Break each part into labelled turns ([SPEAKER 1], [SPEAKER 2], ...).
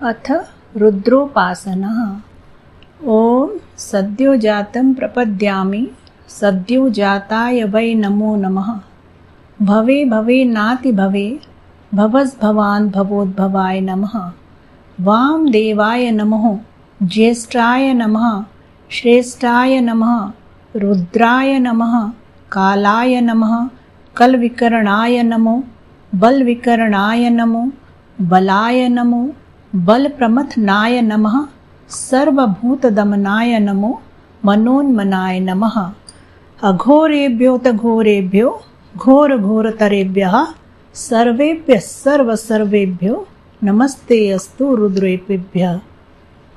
[SPEAKER 1] अथ रुद्रोपासनः। ॐ सद्योजातं प्रपद्यामि सद्योजाताय वै नमो नमः। भवे भवे नाति भवे भवस्भवान् भवोद्भवाय नमः। वामदेवाय नमः, ज्येष्ठाय नमः, श्रेष्ठाय नमः, रुद्राय नमः, कालाय नमः, कलविकरणाय नमो, बलविकरणाय नमो, बलाय नमो, बलप्रमथनाय नमः, सर्वभूतदमनाय नमो, मनोन्मनाय नमः। अघोरेभ्योऽथ घोरेभ्यो घोरघोरतरेभ्यः सर्वेभ्यः सर्वसर्वेभ्यो नमस्ते अस्तु रुद्रेभ्यः।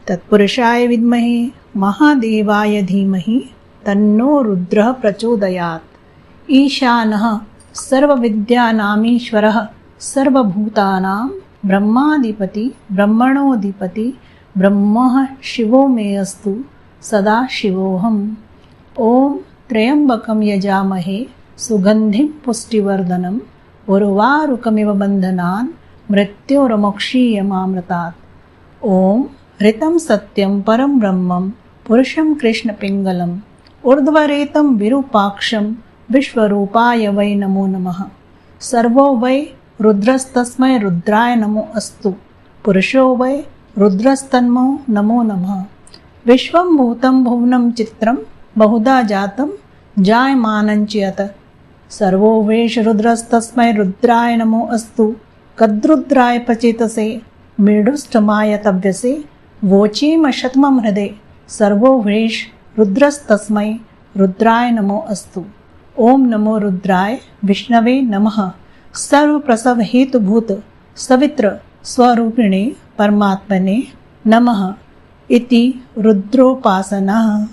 [SPEAKER 1] तत्पुरुषाय विद्महे महादेवाय धीमहि तन्नो रुद्रः प्रचोदयात्। ईशानः सर्वविद्यानामीश्वरः सर्वभूतानां ब्रह्माधिपति ब्रह्मणोऽधिपति ब्रह्मः शिवो मे अस्तु सदा शिवोऽहम्। ॐ त्र्यम्बकं यजामहे सुगन्धिं पुष्टिवर्धनम् उर्वारुकमिव बन्धनान् मृत्योर्मुक्षीयमामृतात्। ॐ ऋतं सत्यं परं ब्रह्मं पुरुषं कृष्णपिङ्गलम् ऊर्ध्वरेतं विरूपाक्षं विश्वरूपाय वै नमो नमः। सर्वो वै रुद्रस्तस्मै रुद्राय नमो अस्तु। पुरुषो वै रुद्रस्तन्मो नमो नमः। विश्वं भूतं भुवनं चित्रं बहुधा जातं जायमानं च यत्। सर्वो वैष रुद्रस्तस्मै रुद्राय नमो अस्तु। कद्रुद्राय प्रचेतसे मेढुष्टमाय तव्यसे वोचेम शतमं हृदे। सर्वो वैष रुद्रस्तस्मै रुद्राय नमो अस्तु। ओम नमो रुद्राय विष्णवे नमः। सर्वप्रसव हेतुभूत सवित्र स्वरूपिणे परमात्मने नमः इति रुद्रोपासना।